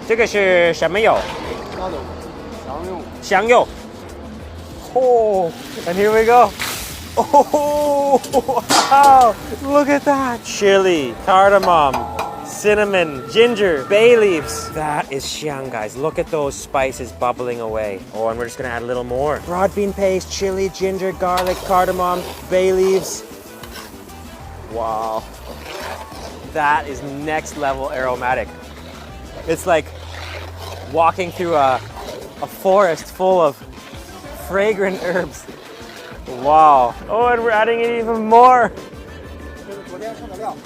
这个是什么油？香油。Oh, and here we go. Oh, wow. Look at that. Chili, cardamom, cinnamon, ginger, bay leaves. That is xiang, guys. Look at those spices bubbling away. Oh, and we're just gonna add a little more. Broad bean paste, chili, ginger, garlic, cardamom, bay leaves. Wow. That is next level aromatic. It's like walking through a forest full of fragrant herbs. Wow. Oh, and we're adding in even more.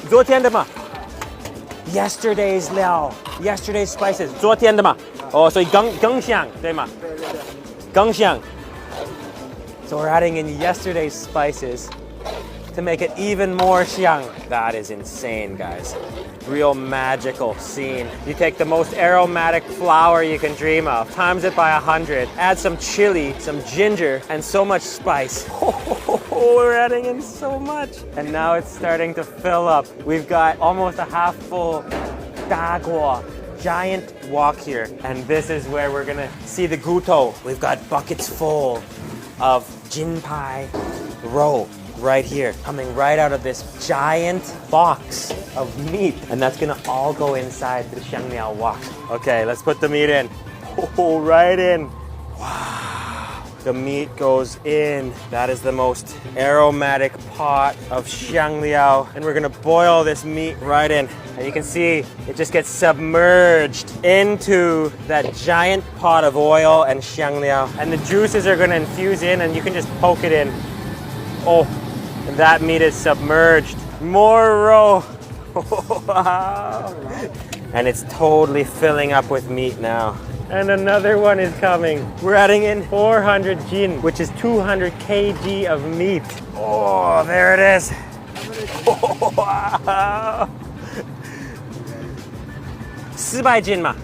昨天的嘛 Yesterday's 料 Yesterday's spices 昨天的嘛 Oh, 所以更香对吗 更香 So we're adding in yesterday's spices to make it even more xiang. That is insane, guys. Real magical scene. You take the most aromatic flour you can dream of, times it by 100, add some chili, some ginger, and so much spice. We're adding in so much. And now it's starting to fill up. We've got almost a half full daguo, giant wok here. And this is where we're gonna see the guto. We've got buckets full of jinpai roe right here, coming right out of this giant box of meat. And that's gonna all go inside the xiangniao wok. Okay, let's put the meat in. Oh, right in. Wow. The meat goes in. That is the most aromatic pot of xiangliao. And we're gonna boil this meat right in. And you can see it just gets submerged into that giant pot of oil and xiangliao. And the juices are gonna infuse in and you can just poke it in. Oh, and that meat is submerged. More roe. Wow. And it's totally filling up with meat now. And another one is coming. We're adding in 400 jin, which is 200 kg of meat. Oh, there it is. Wow. 400 jin嘛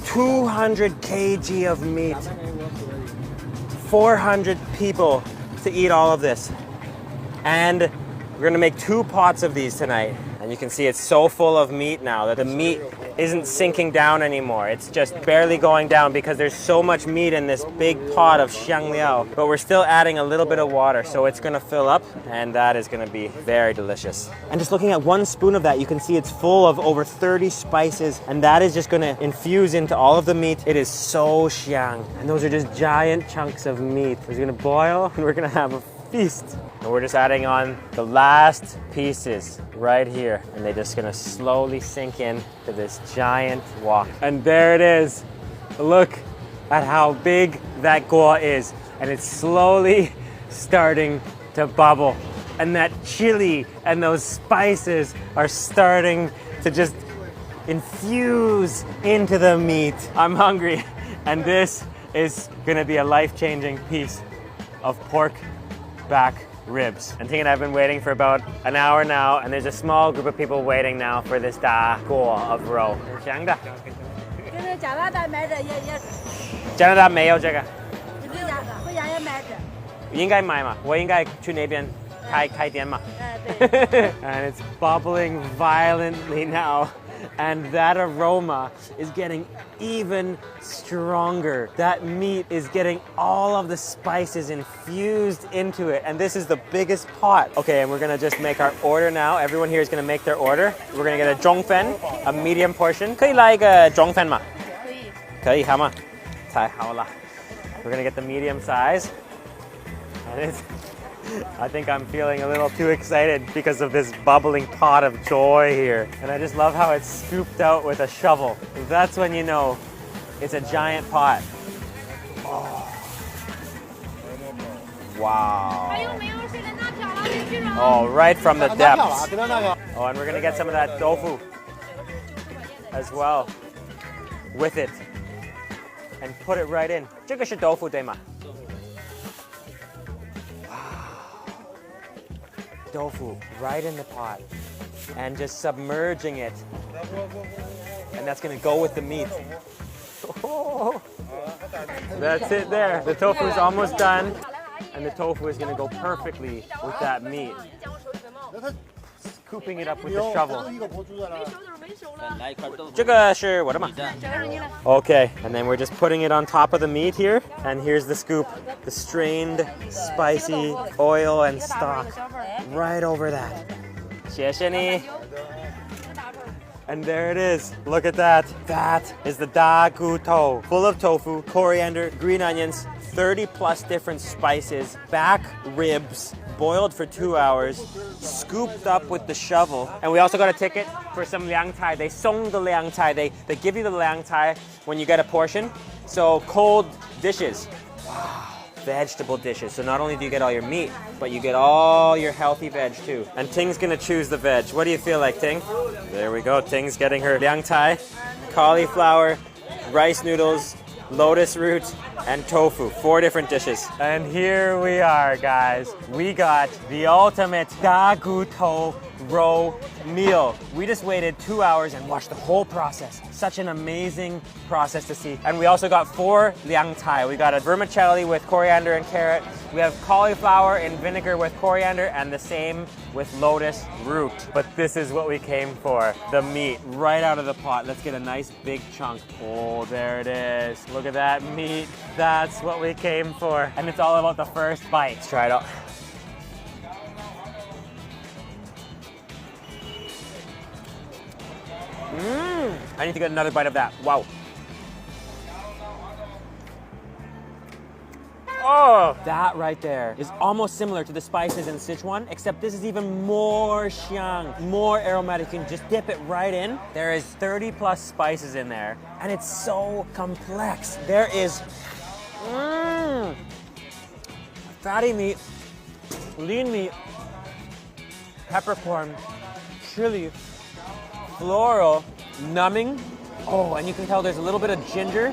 200 kg of meat. 400 people to eat all of this. And we're gonna make 2 pots of these tonight. And you can see it's so full of meat now that the meat isn't sinking down anymore. It's just barely going down because there's so much meat in this big pot of xiangliao. But we're still adding a little bit of water, so it's gonna fill up, and that is gonna be very delicious. And just looking at 1 spoon of that, you can see it's full of over 30 spices, and that is just gonna infuse into all of the meat. It is so xiang. And those are just giant chunks of meat. It's gonna boil, and we're gonna have a feast. And we're just adding on the last pieces right here. And they're just gonna slowly sink in to this giant wok. And there it is. Look at how big that guo is. And it's slowly starting to bubble. And that chili and those spices are starting to just infuse into the meat. I'm hungry. And this is gonna be a life-changing piece of pork back ribs. And Ting and I have been waiting for about an hour now, and there's a small group of people waiting now for this da guo of roe. 香的。加拿大买的也加拿大没有这个。回家也买这。应该买嘛，我应该去那边开店嘛。对。And it's bubbling violently now. And that aroma is getting even stronger. That meat is getting all of the spices infused into it. And this is the biggest pot. Okay, and we're gonna just make our order now. Everyone here is gonna make their order. We're gonna get a zhongfen, a medium portion. 可以来一个zhongfen吗？可以，好吗？太好了。We're gonna get the medium size. And I think I'm feeling a little too excited because of this bubbling pot of joy here. And I just love how it's scooped out with a shovel. That's when you know it's a giant pot. Oh. Wow. Oh, right from the depths. Oh, and we're gonna get some of that tofu as well with it and put it right in. 这个是豆腐对吗？ Tofu right in the pot and just submerging it, and that's gonna go with the meat. Oh, that's it there. The tofu is almost done, and the tofu is gonna go perfectly with that meat. Scooping it up with the shovel. 这个是我的吗？ Okay, and then we're just putting it on top of the meat here. And here's the scoop, the strained, spicy oil and stock right over that. 谢谢你. And there it is. Look at that. That is the da gu to, full of tofu, coriander, green onions, 30 plus different spices, back ribs, boiled for 2 hours, scooped up with the shovel. And we also got a ticket for some liang tai. They song the liang tai. They give you the liang tai when you get a portion. So cold dishes. Wow. Vegetable dishes. So not only do you get all your meat, but you get all your healthy veg too. And Ting's gonna choose the veg. What do you feel like, Ting? There we go. Ting's getting her liang tai, cauliflower, rice noodles, lotus root, and tofu. 4 different dishes. And here we are, guys. We got the ultimate da gu to roe meal. We just waited 2 hours and watched the whole process. Such an amazing process to see. And we also got 4 liang tai. We got a vermicelli with coriander and carrot. We have cauliflower in vinegar with coriander, and the same with lotus root. But this is what we came for. The meat right out of the pot. Let's get a nice big chunk. Oh, there it is. Look at that meat. That's what we came for. And it's all about the first bite. Let's try it out. I need to get another bite of that. Wow. Oh, that right there is almost similar to the spices in Sichuan, except this is even more xiang, more aromatic. You can just dip it right in. There is 30 plus spices in there, and it's so complex. There is fatty meat, lean meat, peppercorn, chili, floral, numbing. Oh, and you can tell there's a little bit of ginger